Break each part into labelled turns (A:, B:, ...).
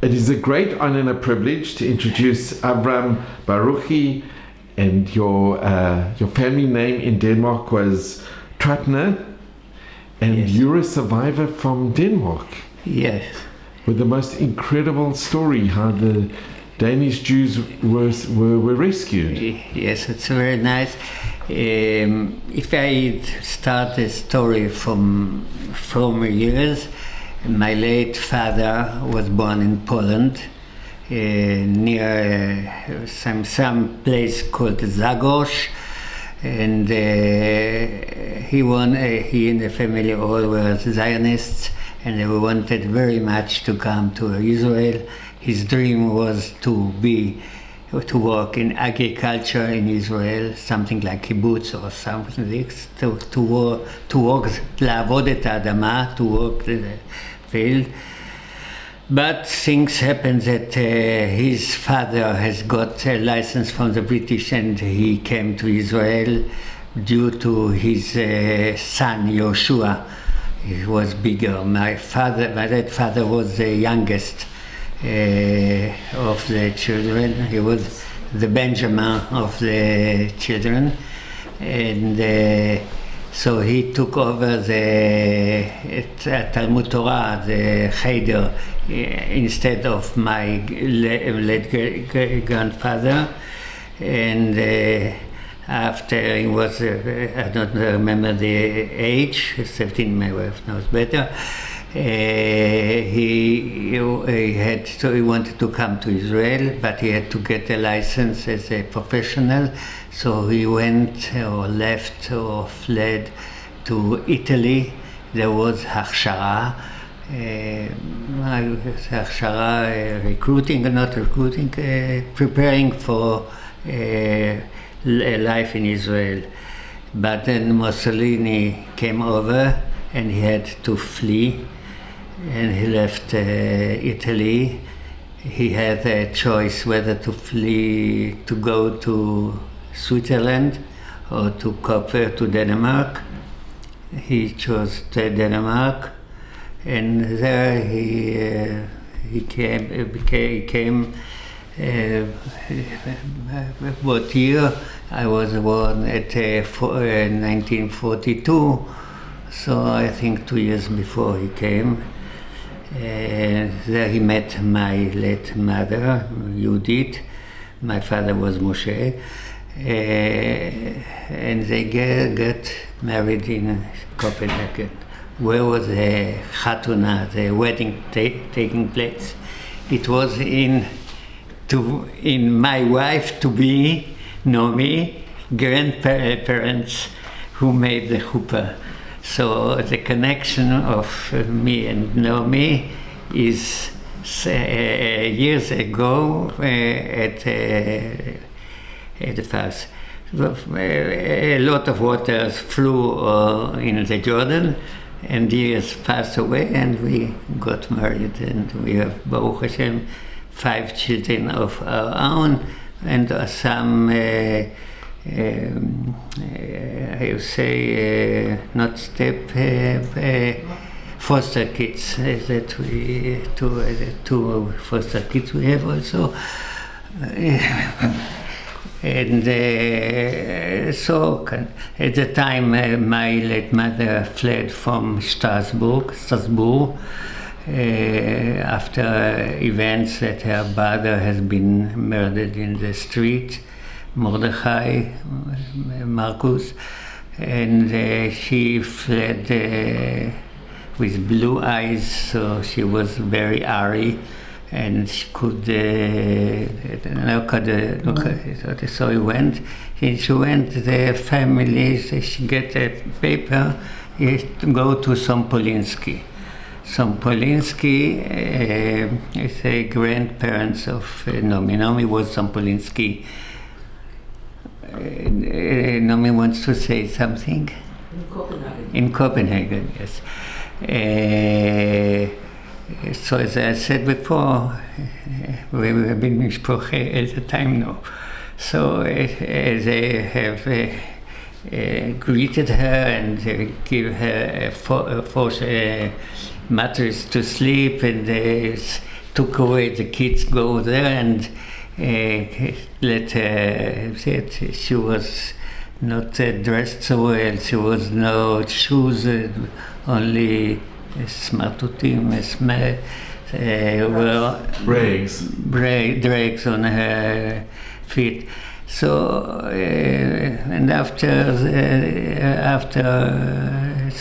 A: It is a great honor and a privilege to introduce Avraham Baruchi, and your family name in Denmark was Trattner, and
B: Yes.
A: you're a survivor from Denmark.
B: Yes.
A: With the most incredible story, how the Danish Jews were rescued.
B: Yes, it's very nice. If I start the story from former years, my late father was born in Poland, near some place called Zagros, and he and the family all were Zionists, and they wanted very much to come to Israel. His dream was to work in agriculture in Israel, something like kibbutz or something like this, to work, לעבוד את האדמה, to work the field. But things happen that his father has got a license from the British, and he came to Israel due to his son Yoshua. He was bigger. My late father was the youngest of the children. He was the Benjamin of the children, and so he took over the Talmud Torah, the Cheder, instead of my late grandfather. And after he was, I don't remember the age, 17, my wife knows better. He wanted to come to Israel, but he had to get a license as a professional. So he went or left or fled to Italy. There was הכשרה, preparing for life in Israel. But then Mussolini came over and he had to flee, and he left Italy. He had a choice whether to flee, to go to Switzerland or to Denmark. He chose Denmark, and there he came. What year? I was born at 1942, so I think 2 years before he came. There he met my late mother, Judith. My father was Moshe. And they got married in Copenhagen. Where was the Chatuna, the wedding taking place? It was in my wife to be, Naomi, grandparents who made the chuppah. So the connection of me and Naomi is years ago at the house. A lot of waters flew in the Jordan, and years passed away, and we got married, and we have, Baruch Hashem, 5 children of our own, and some, I would say, not foster kids, that we, two foster kids we have also. And so at the time my late mother fled from Strasbourg, after events that her brother has been murdered in the street, Mordechai, Marcus, and she fled with blue eyes, so she was very airy, and she could, so he went. She went, the family, she get a paper, to go to Sompolinsky. Sompolinsky is a grandparents of Naomi. Naomi was Sompolinsky. Naomi wants to say something?
C: In Copenhagen.
B: In Copenhagen, yes. So as I said before, we have been mishpoche at the time now. So they have greeted her and give her a mattress to sleep, and took away the kids, go there, and let said she was not dressed so well. She was no shoes, only smartutim, drags on her feet. So and after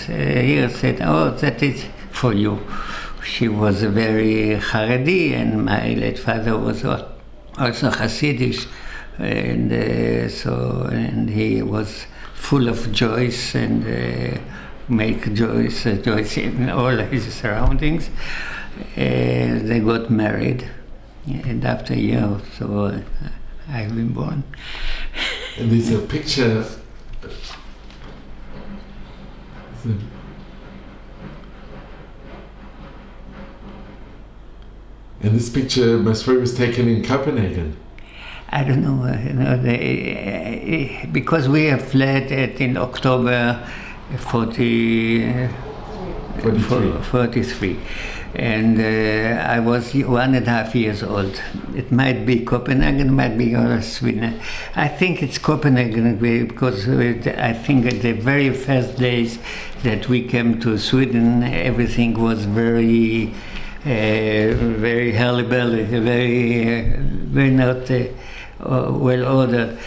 B: he said, "Oh, that is for you." She was very Haredi, and my late father was also Hasidish, and and he was full of joys and make joys in all his surroundings. They got married, and after a year or so, I've been born.
A: And there's a picture. And this picture most probably was taken in Copenhagen.
B: I don't know, because we have fled in October 43. And I was 1.5 years old. It might be Copenhagen, might be Sweden. I think it's Copenhagen because I think at the very first days that we came to Sweden, everything was very hurly-burly, very not well ordered.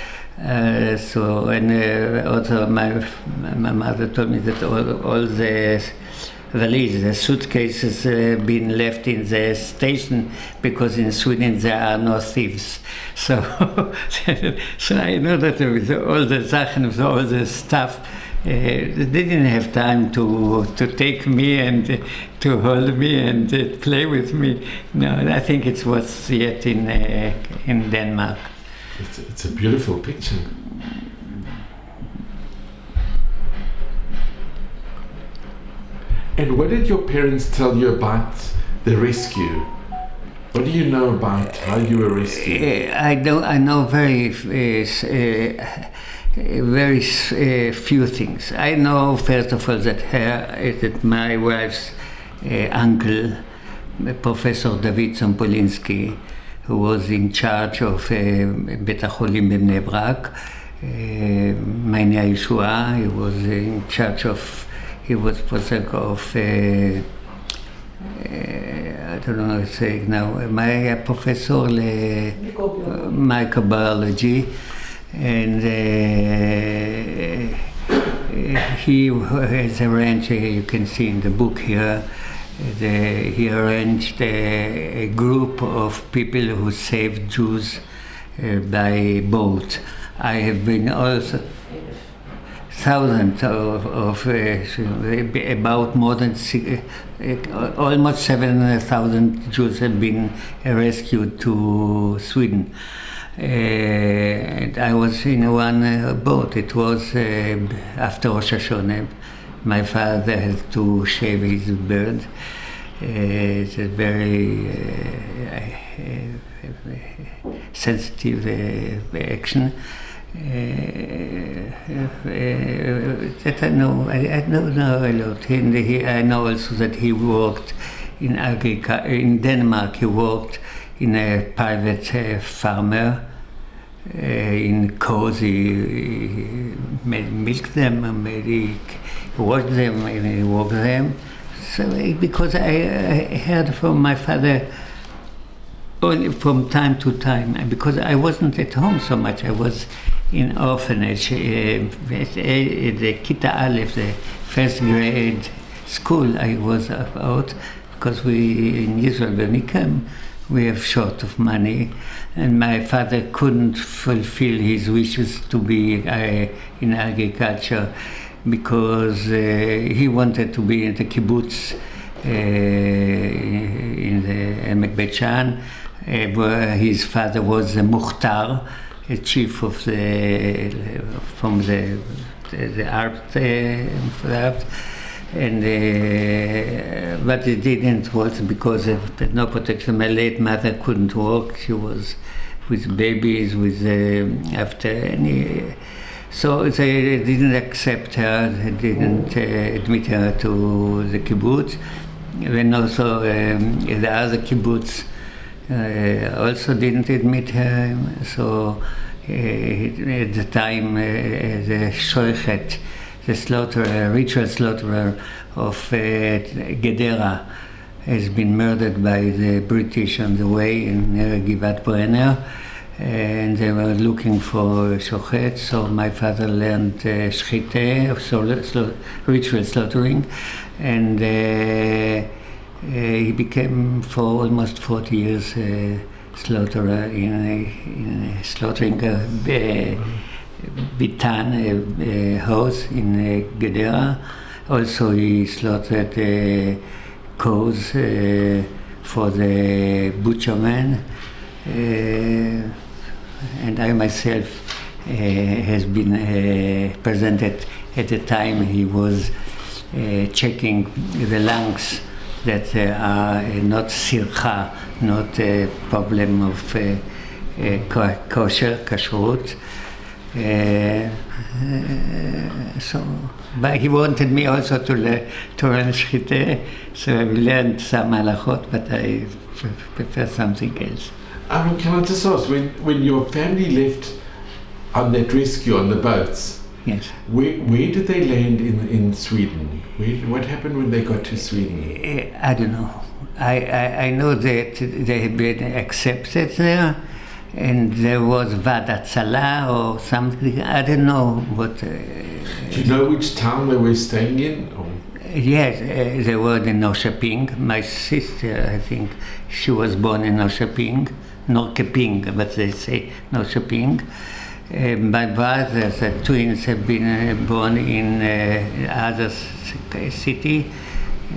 B: Also my mother told me that all the valise, the suitcases been left in the station because in Sweden there are no thieves. So, so I know that with all the Sachen, with all the stuff, they didn't have time to take me and to hold me and play with me. No, I think it was yet in Denmark.
A: It's a beautiful picture. And what did your parents tell you about the rescue? What do you know about how you were rescued?
B: I know very few things. I know first of all that my wife's uncle, Professor David Sompolinsky, who was in charge of Bet HaCholim בבני ברק, מעייני הישועה, he was in charge of. He was professor of, I don't know how to say it now, my professor microbiology, and he has arranged, you can see in the book here, he arranged a group of people who saved Jews by boat. I have been also thousands of about more than almost 7,000 Jews have been rescued to Sweden. And I was in one boat. It was after Rosh Hashanah. My father had to shave his beard. It's a very sensitive action. That I know a lot. I know also that he worked in Denmark. He worked in a private farmer in cows. He milked them, he washed them, and he walked them. So because I heard from my father only from time to time, because I wasn't at home so much. I was in orphanage, the Kita Aleph, the first grade school I was out, because we in Israel, when we came, we have short of money, and my father couldn't fulfill his wishes to be in agriculture, because he wanted to be in the kibbutz in the Emek Beit Shan, where his father was the Mukhtar, a chief of from the Arabs, and but it didn't work because of no protection. My late mother couldn't work; she was with babies, after any. So they didn't accept her. They didn't admit her to the kibbutz. Then also the other kibbutz Also didn't admit him, so at the time the shoichet, the slaughterer, ritual slaughterer of Gedera, has been murdered by the British on the way in Givat Brenner, and they were looking for shochet, so my father learned shchite, ritual slaughtering, and he became for almost 40 years slaughterer in slaughtering Bitan, a house in Gedera. Also he slaughtered cows for the butcherman, and I myself has been presented at the time he was checking the lungs that are not sircha, not a problem of kashrut. So, but he wanted me also to learn shchite, so I learned some halachot, but I prefer something else.
A: Can I just ask, when your family left on that rescue on the boats,
B: yes,
A: where did they land in Sweden? What happened when they got to Sweden?
B: I don't know. I know that they had been accepted there, and there was Vadat Salah or something. I don't know what.
A: Do you know which town they were staying in? Or?
B: Yes, they were in Norrköping. My sister, I think, she was born in Norrköping, but they say Norrköping. My brothers, the twins, have been born in other city.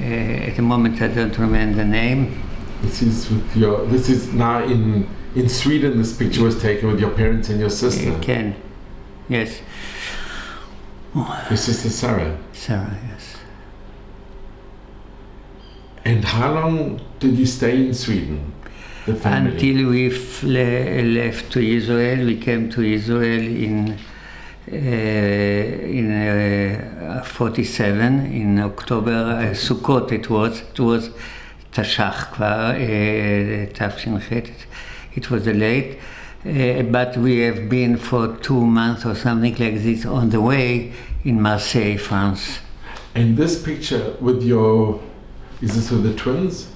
B: At the moment, I don't remember the name.
A: This is now in Sweden. This picture was taken with your parents and your sister.
B: Ken, yes.
A: Your sister Sarah.
B: Sarah, yes.
A: And how long did you stay in Sweden? The family?
B: Until we left to Israel. We came to Israel in 47, in October, Sukkot it was Tashach כבר, תש"ח, it was late, but we have been for 2 months or something like this on the way in Marseille, France.
A: And this picture with is this with the twins?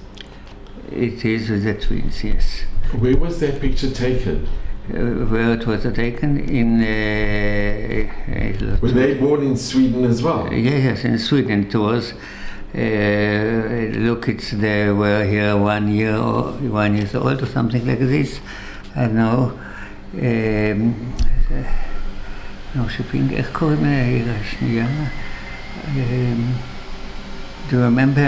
B: It is with the twins, yes.
A: Where was that picture taken?
B: Where it was taken in...
A: were they born in Sweden as well?
B: Yes, in Sweden it was. Look, they were here 1 year old or something like this. I don't know. נורשפינג, איך קוראים לעיר השנייה? Do you remember,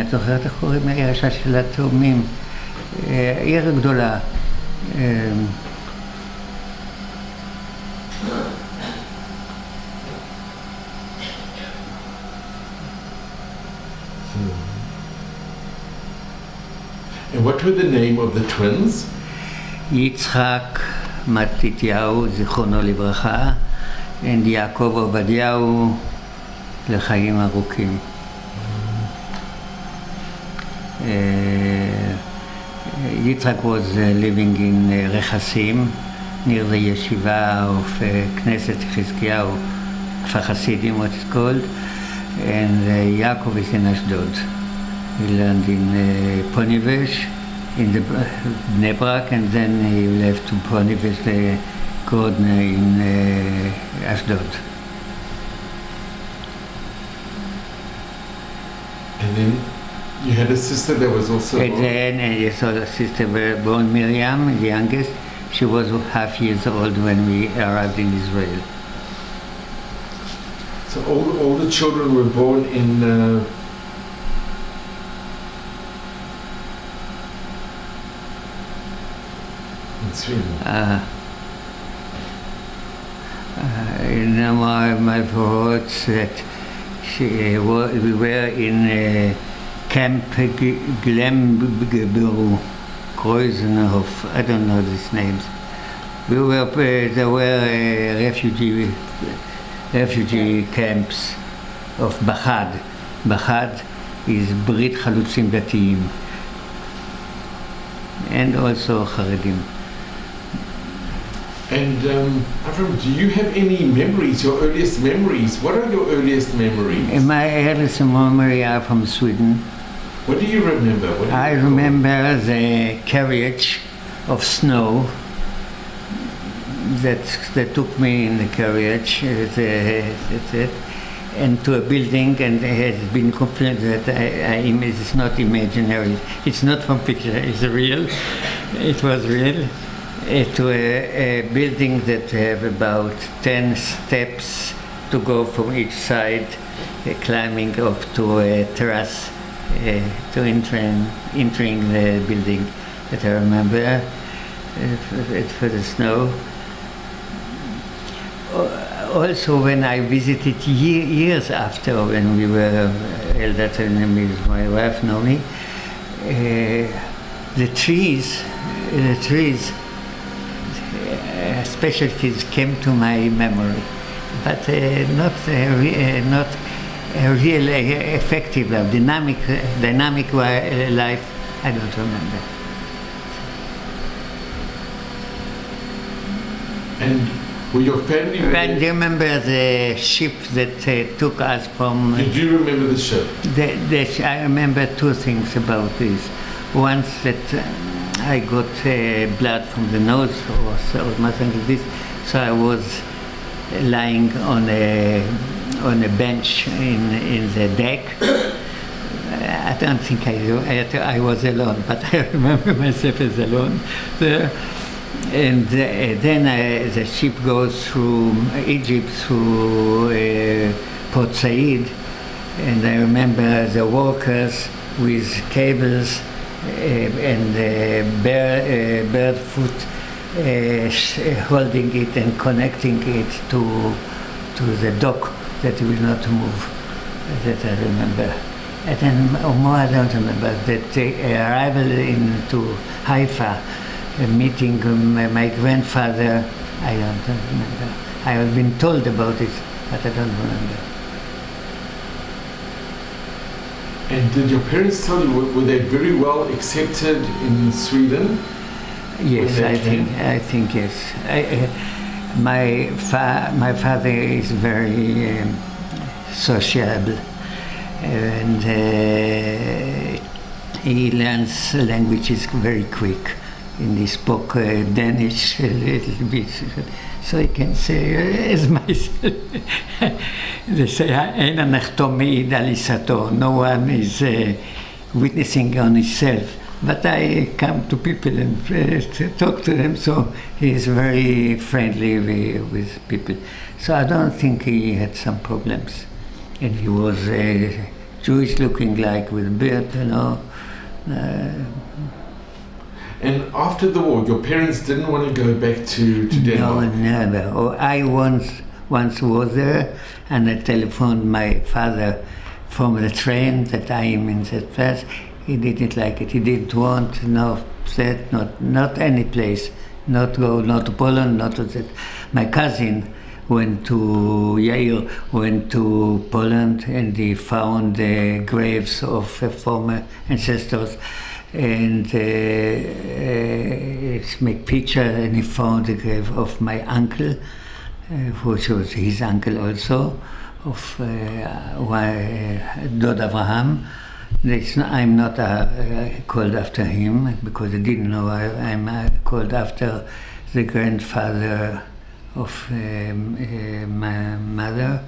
B: את זוכרת איך קוראים לעיר של התאומים? עיר גדולה.
A: And what were the name of the twins?
B: יצחק מתתיהו, זיכרונו לברכה, and יעקב עובדיהו, לחיים ארוכים. Yitzhak was living in Rechasim, near the yeshiva of Knesset Chizkiyahu, Kfar Hasidim, what it's called, and Yaakov is in Ashdod. He learned in Ponivesh, in the Bnei Brak, and then he left to Ponivesh, the Grodner in Ashdod.
A: And then you had a sister that was also
B: And then a sister born Miriam, the youngest. She was half years old when we arrived in Israel.
A: So all the children were born in Sweden.
B: My thoughts that we were in Camp Glemberu, Kreuzenhof, I don't know these names. There were refugee camps of Bahad. Bahad is Brit Chalutzim Datiyim. and also Haredim.
A: And Avraham, do you have any memories, your earliest memories? What are your earliest memories?
B: My earliest memory are from Sweden.
A: What do you remember?
B: I remember the carriage of snow that took me in the carriage and to a building, and it has been confirmed that it's not imaginary. It's not from picture, it's real. It was real. To a building that have about 10 steps to go from each side, climbing up to a terrace to entering the building that I remember for the snow. Also, when I visited years after, when we were elder than my wife Naomi, the trees, specialties came to my memory, but not a real effective life, dynamic life. I don't remember.
A: And were your family?
B: I remember the ship that took us from.
A: Did you remember the ship?
B: I remember two things about this. Once that I got blood from the nose or something like this, so I was lying on a bench in the deck. I don't think I was alone, but I remember myself as alone there. And then the ship goes through Egypt, through Port Said, and I remember the workers with cables and bird foot holding it and connecting it to the dock that will not move. That I remember. And then more I don't remember. That arrival into Haifa, meeting my grandfather, I don't remember. I have been told about it, but I don't remember.
A: And did your parents tell you, were they very well accepted in Sweden?
B: Yes, I think yes. My father is very sociable, and he learns languages very quick. And he spoke Danish a little bit, so I can say as myself. They say, no one is witnessing on himself. But I come to people and talk to them, so he is very friendly with people. So I don't think he had some problems. And he was Jewish looking, like with a beard, you know.
A: And after the war, your parents didn't want to go back to Denmark?
B: No, never. I once was there, and I telephoned my father from the train that I am in that place. He didn't like it. He didn't want not any place, not go, not to Poland, not to that. My cousin went to Poland, and he found the graves of former ancestors. And make picture, and he found the grave of my uncle, which was his uncle also, of Dod Avraham. I'm not called after him, because I didn't know I'm called after the grandfather of my mother,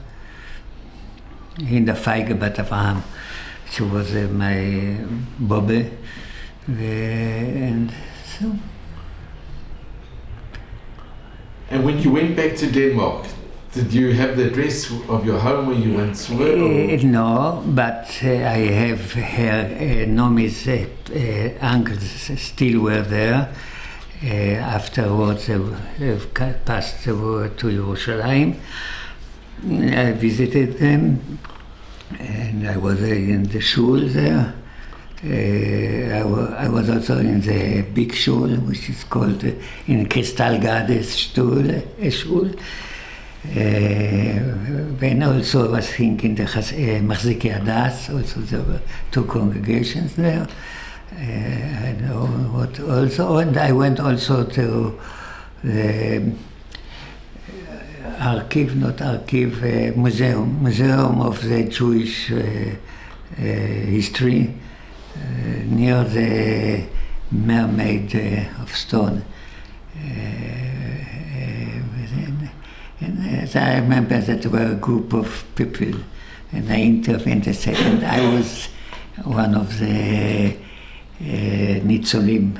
B: Hinda Feige Bat Avraham. She was my Bobbe. And so. And
A: when you went back to Denmark, did you have the address of your home where you once were?
B: No, but I have her Nomi's uncles still were there. Afterwards, they passed to Jerusalem. I visited them, and I was in the shul there. I was also in the big shul, which is called in Kristallgades shul. When also I was thinking the Machzikei Hadas, also there were two congregations there. I know what also, and I went also to the museum of the Jewish history near the mermaid of stone. And I remember that there were a group of people, and I intervened a second. I was one of the Nitzolim,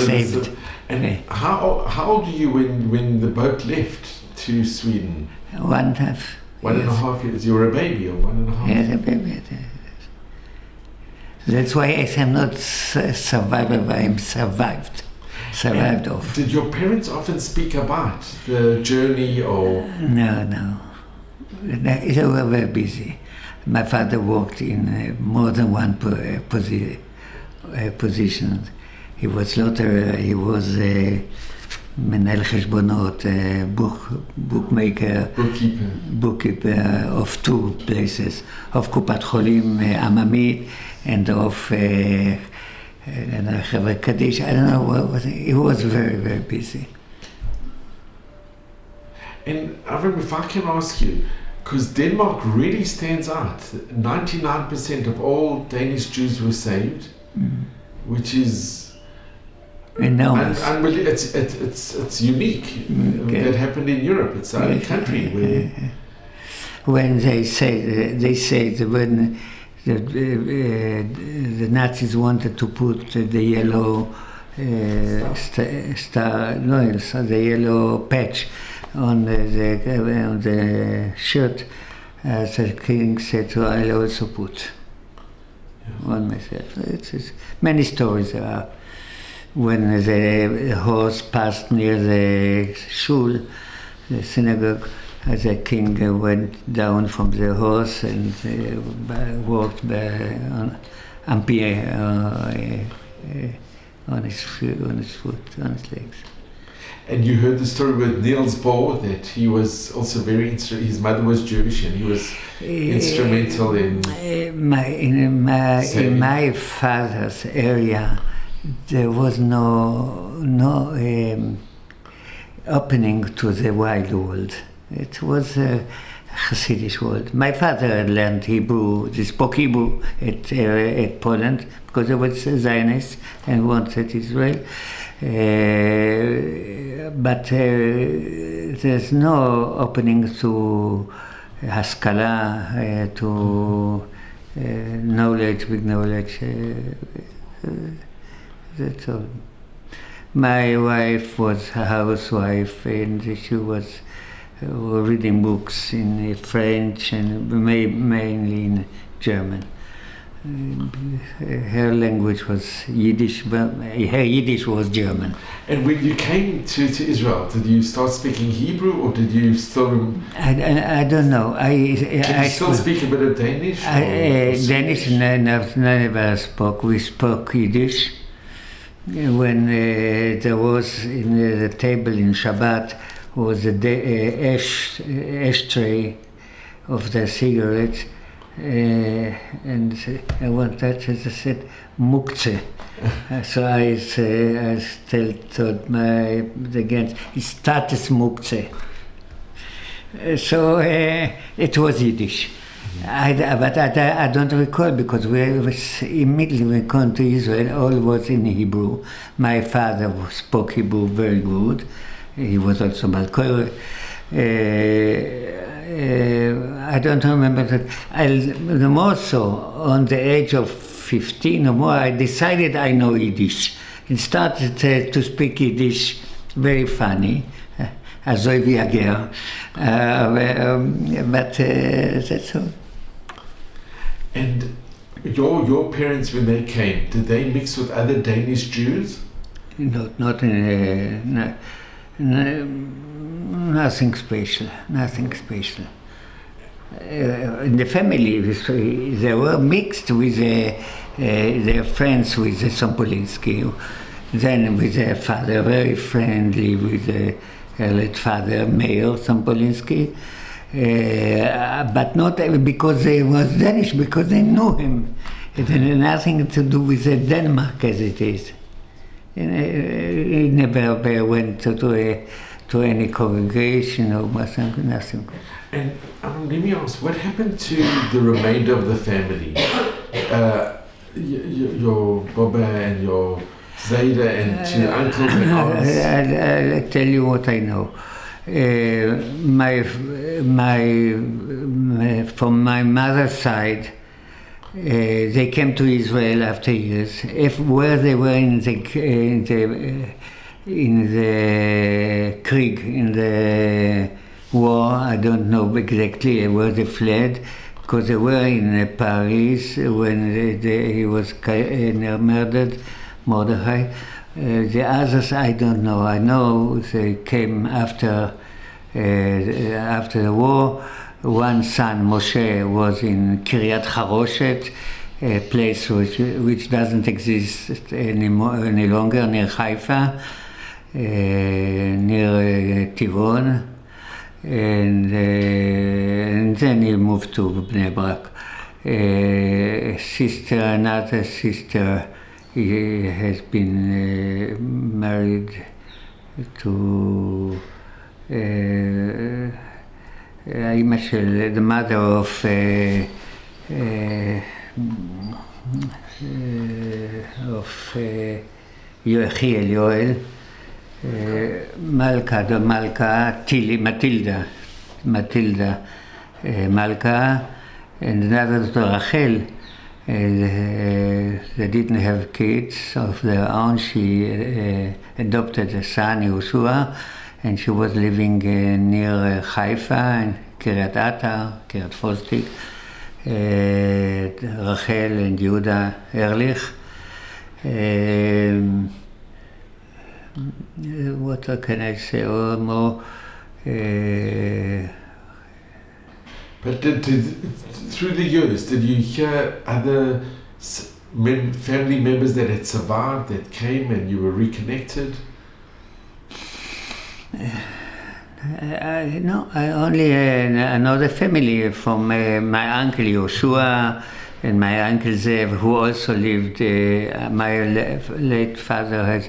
B: saved.
A: And how old were you when the boat left to Sweden?
B: 1.5.
A: 1.5 years. You were a baby, or 1.5?
B: Yes, a baby. That's why I am not a survivor, but I'm survived off.
A: Did your parents often speak about the journey, or?
B: No. They were very busy. My father worked in more than one position. He was lotterer, he was מנהל חשבונות, bookkeeper of 2 places, of קופת חולים עממית and of חברה קדיש. I don't know what was it. He was very, very busy.
A: And Avraham, if I can ask you, because Denmark really stands out. 99% of all Danish Jews were saved, which is
B: enormous.
A: It's unique.
B: Okay.
A: That happened in Europe. It's the only country where.
B: When they said that when the Nazis wanted to put the yellow the yellow patch on the shirt, the king said, so I'll also put on myself. It's many stories there are. When the horse passed near the shul, the synagogue, the king went down from the horse and walked on his foot, on his legs.
A: And you heard the story with Niels Bohr, that he was also his mother was Jewish and he was instrumental in
B: my father's area. There was no opening to the wild world. It was a Hasidic world. My father had learned Hebrew, he spoke Hebrew at Poland because he was a Zionist and wanted Israel. But there's no opening to Haskalah, to knowledge, big knowledge. That's all. My wife was a housewife and she was reading books in French and mainly in German. Her language was Yiddish, but her Yiddish was German.
A: And when you came to Israel, did you start speaking Hebrew or did you still...
B: I don't know.
A: Can you still speak a bit of Danish?
B: Danish, never spoke. We spoke Yiddish. When there was in the table in Shabbat was the ashtray of the cigarettes, and I wanted to said muktzeh. So I still told the guests, status muktzeh. So it was Yiddish. But I don't recall because immediately when we came to Israel, all was in Hebrew. My father spoke Hebrew very good. He was also Balkoyer. I don't remember that. The more so, on the age of 15 or more, I decided I know Yiddish. And started to speak Yiddish, very funny. Azoi v'yager. But that's all.
A: And your parents, when they came, did they mix with other Danish Jews?
B: Not in nothing special. Nothing special. In the family, they were mixed with their friends with Sompolinsky. Then with their father, very friendly with her late father, Mayor Sompolinsky. But not because he was Danish, because they knew him. It had nothing to do with Denmark as it is. He never went to any congregation or something, nothing.
A: And let me ask, what happened to the remainder of the family? Your Baba and your Zayda and two uncles and aunts?
B: I'll tell you what I know. From my mother's side, they came to Israel after years. Where they were in the Krieg, in the war, I don't know exactly where they fled, because they were in Paris when he was murdered, Mordechai. The others, I don't know. I know they came after the war. One son, Moshe, was in Kiryat Haroshet, a place which doesn't exist any longer, near Haifa, near Tiron, and then he moved to Bnei Brak. Another sister, he has been married to the mother of Yoechiel, Yoel, Matilda Malka, and another daughter Rachel. They didn't have kids of their own. She adopted a son, Yehoshua, and she was living near Haifa, in Kiryat Atar, Kiryat Fostik, Rachel and Yehuda Ehrlich. What can I say more?
A: But through the years, did you hear other family members that had survived, that came and you were reconnected?
B: No, I only another family from my uncle Yoshua and my uncle Zev, who also lived. My late father has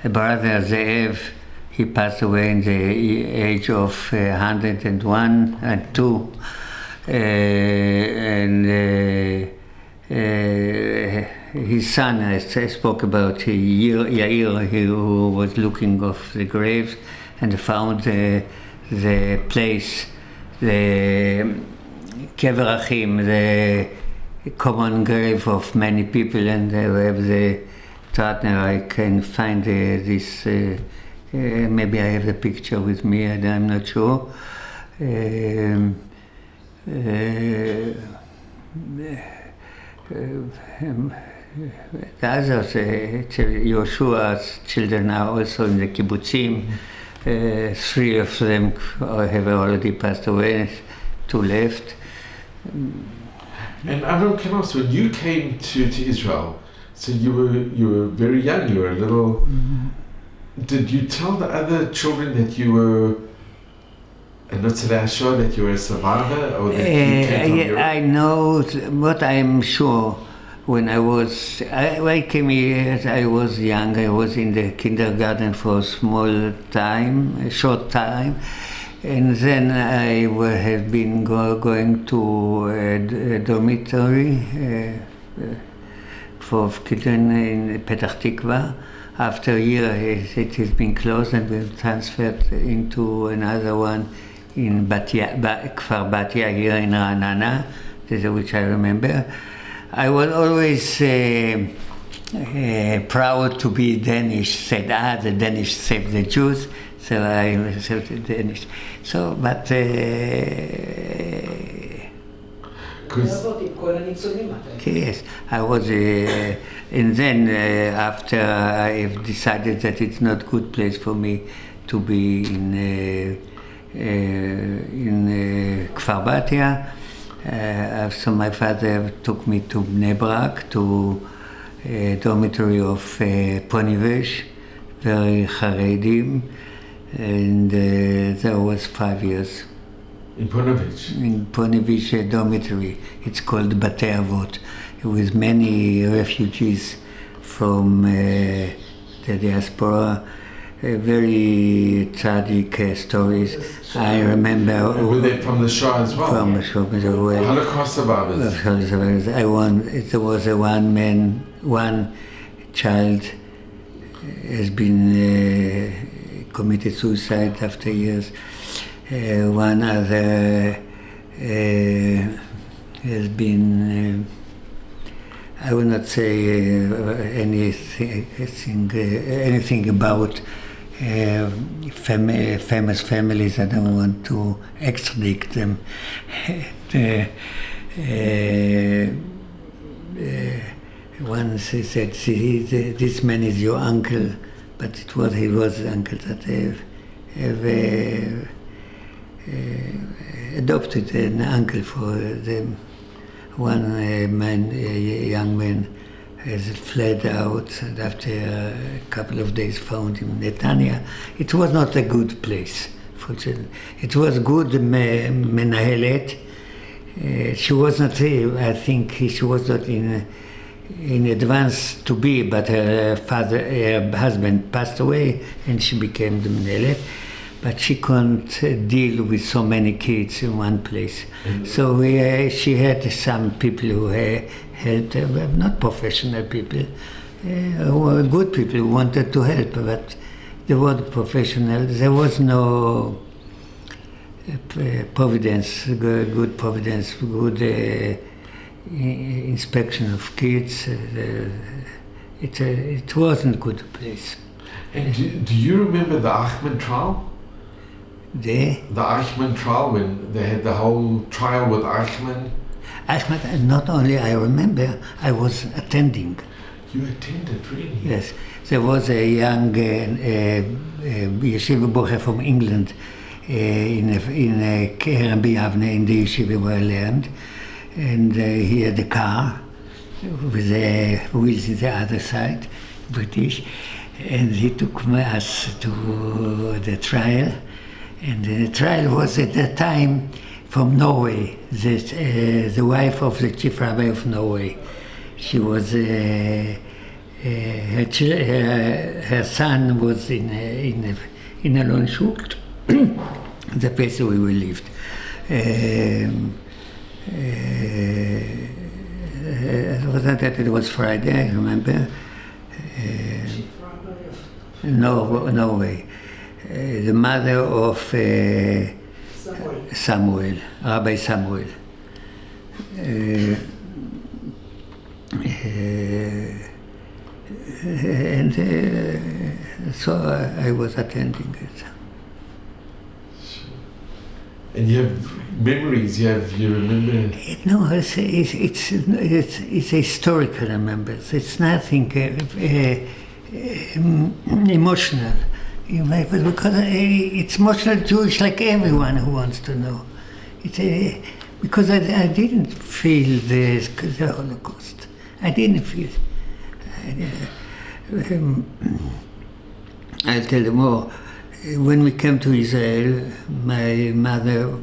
B: a brother Zev. He passed away in the age of 101 and 2. And his son, I spoke about Yair, who was looking off the graves and found the place, the Kever Achim, the common grave of many people, and they have the Trattner. I can find this, maybe I have the picture with me, I'm not sure. The others, Yoshua's children are also in the kibbutzim. 3 of them have already passed away, 2 left.
A: And Avraham, can I ask, when you came to Israel, so you were very young, you were a little. Mm-hmm. Did you tell the other children that you were that you were a survivor, or that you came from Europe?
B: I know what I am sure. When I came here, I was young. I was in the kindergarten for a short time, and then I have been going to a dormitory for children in Petach Tikva. After a year, it has been closed, and we've transferred into another one in Kfar Batya here in Ra'anana, which I remember. I was always proud to be Danish, said, the Danish saved the Jews, so I saved the Danish. So, but... yes, I was... and then after I've decided that it's not a good place for me to be in Kfar Batya, so my father took me to Bnei Brak, to a dormitory of Ponivesh, very Haredim, and there was 5 years.
A: In Ponevezh?
B: In Ponevezh dormitory. It's called Batei Avot, with many refugees from the diaspora. Very tragic stories. I remember.
A: Were they from the Shah as well?
B: From the Shah as well.
A: Holocaust survivors.
B: There was one child has been committed suicide after years. One other has been. I will not say anything about famous families. I don't want to extradite them. One said, "This man is your uncle," but he was the uncle that have adopted an uncle for them. One young man has fled out, and after a couple of days found him in Netanya. It was not a good place for children. It was good menahelet. She was not, I think she was not in advance to be, but her husband passed away and she became the menahelet. But she couldn't deal with so many kids in one place. Mm-hmm. So she had some people who helped her, not professional people, who were good people who wanted to help, but they weren't professional. There was no providence, good providence, good inspection of kids. It wasn't a good place.
A: And do you remember the Eichmann trial? The Eichmann trial, when they had the whole trial with Eichmann?
B: Eichmann, not only I remember, I was attending.
A: You attended, really?
B: Yes. There was a young yeshiva bocher from England in Rabbi Avne, in the yeshiva where I learned. And he had a car with the wheels on the other side, British. And he took us to the trial. And the trial was at that time from Norway, the wife of the chief rabbi of Norway. She was, her son was in Alon Shult, the place where we lived. It was Friday, I remember. Norway. The mother of Samuel, Rabbi Samuel. And so I was attending it.
A: And you have memories, you remember?
B: No, it's historical remembrance. It's nothing emotional. Because it's emotional Jewish, like everyone who wants to know. Because I didn't feel the Holocaust. I didn't feel. I'll tell you more. When we came to Israel, my mother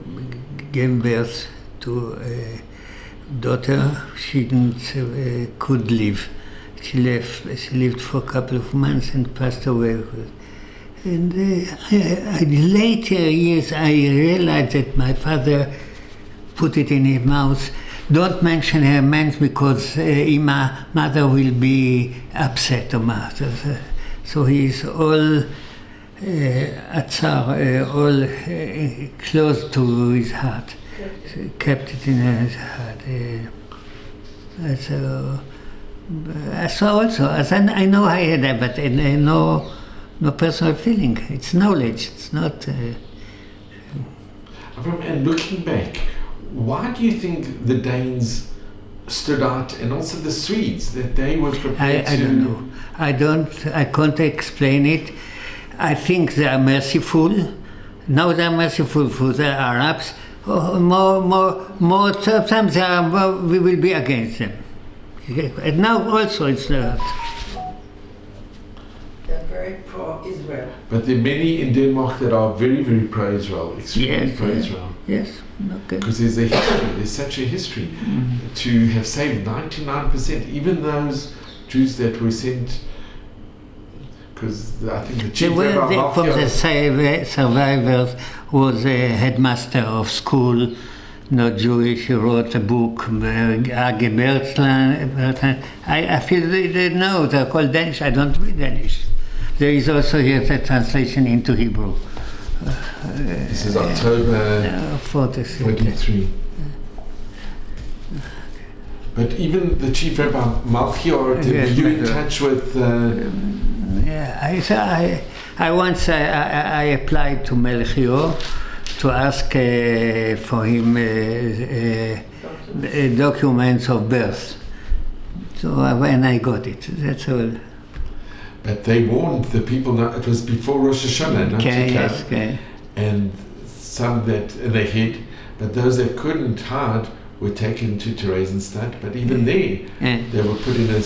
B: gave birth to a daughter. She could live. She lived for a couple of months and passed away. And in later years, I realized that my father put it in his mouth. Don't mention her names because mother will be upset or mother. So he's all all close to his heart. So kept it in his heart. So also, as I know I had that, but I know. No personal feeling. It's knowledge. It's not.
A: And looking back, why do you think the Danes stood out, and also the Swedes, that they were prepared to?
B: I don't know. I can't explain it. I think they are merciful. Now they are merciful for the Arabs. More. Sometimes we will be against them. And now also it's not.
C: very pro-Israel.
A: But there are many in Denmark that are very, very pro-Israel, extremely pro-Israel.
B: Yes, okay.
A: Because there's a history, there's such a history to have saved 99%, even those Jews that were sent, because I think the chief rabbi
B: from the survivors was a headmaster of school, not Jewish. He wrote a book, Age Bertland. I feel they know, they're called Danish. I don't read Danish. There is also here the translation into Hebrew.
A: This is October 23. But even the chief rabbi Melchior, were you in touch with?
B: Yeah, I once I applied to Melchior to ask for him documents of birth. So when I got it, that's all.
A: But they warned the people. It was before Rosh Hashanah, not to
B: yes,
A: come. And some that they hid, but those that couldn't hide were taken to Theresienstadt. But even there, they were put in a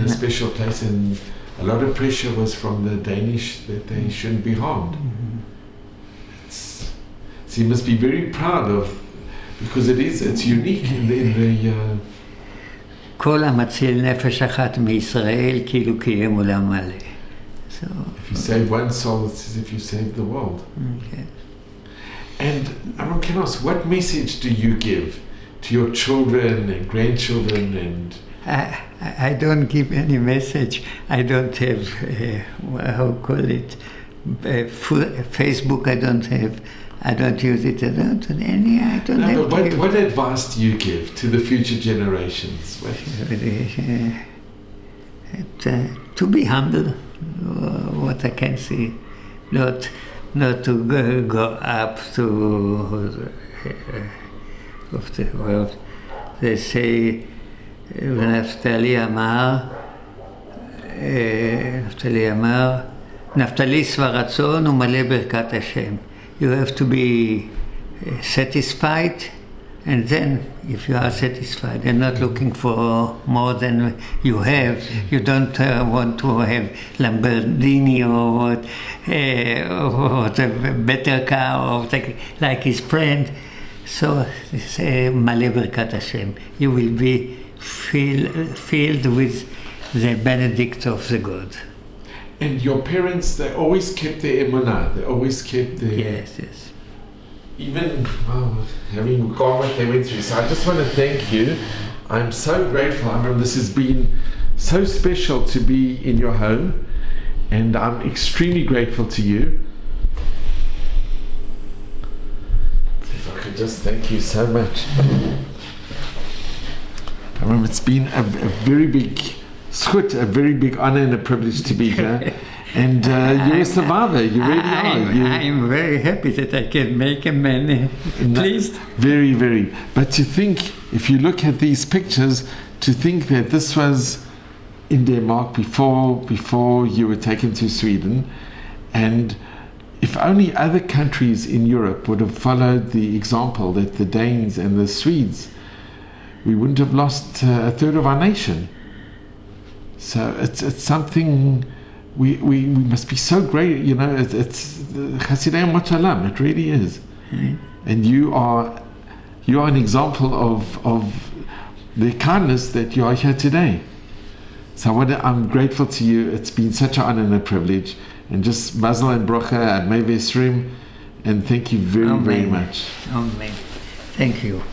A: special place, and a lot of pressure was from the Danish that they shouldn't be harmed. So you must be very proud of, because it's unique in the
B: כל המציל נפש אחת מישראל כאילו קיים עולם מלא. So,
A: if you save one soul, it's as if you saved the world.
B: Okay.
A: And Aaron, can I ask, what message do you give to your children and grandchildren? And
B: I don't give any message. I don't have, how call it, Facebook I don't have. I don't use it. I don't have.
A: But what advice do you give to the future generations?
B: To be humble, what I can see, not to go up to of the world. They say, נפתלי שבע רצון ומלא ברכת השם. You have to be satisfied, and then if you are satisfied and not looking for more than you have, you don't want to have Lamborghini or a better car or like his friend. So say Maleh Birkat Hashem. You will be filled with the benedict of the God.
A: And your parents, they always kept their emunah. They always kept their...
B: Yes.
A: Even having gone what they went through. So I just want to thank you. I'm so grateful. I remember this has been so special to be in your home. And I'm extremely grateful to you. If I could just thank you so much. I remember it's been a very big... Schut, a very big honor and a privilege to be here. And you're a survivor, you really are.
B: I'm very happy that I can make a man pleased.
A: Very, very. But to think, if you look at these pictures, to think that this was in Denmark before you were taken to Sweden, and if only other countries in Europe would have followed the example that the Danes and the Swedes, we wouldn't have lost a third of our nation. So it's something we must be so great, you know. It's Chasidei Mochalam. It really is. And you are an example of the kindness that you are here today. So I'm grateful to you. It's been such an honor and a privilege. And just mazel and bracha at Mevesrim, and thank you very, very much.
B: Amen. Thank you.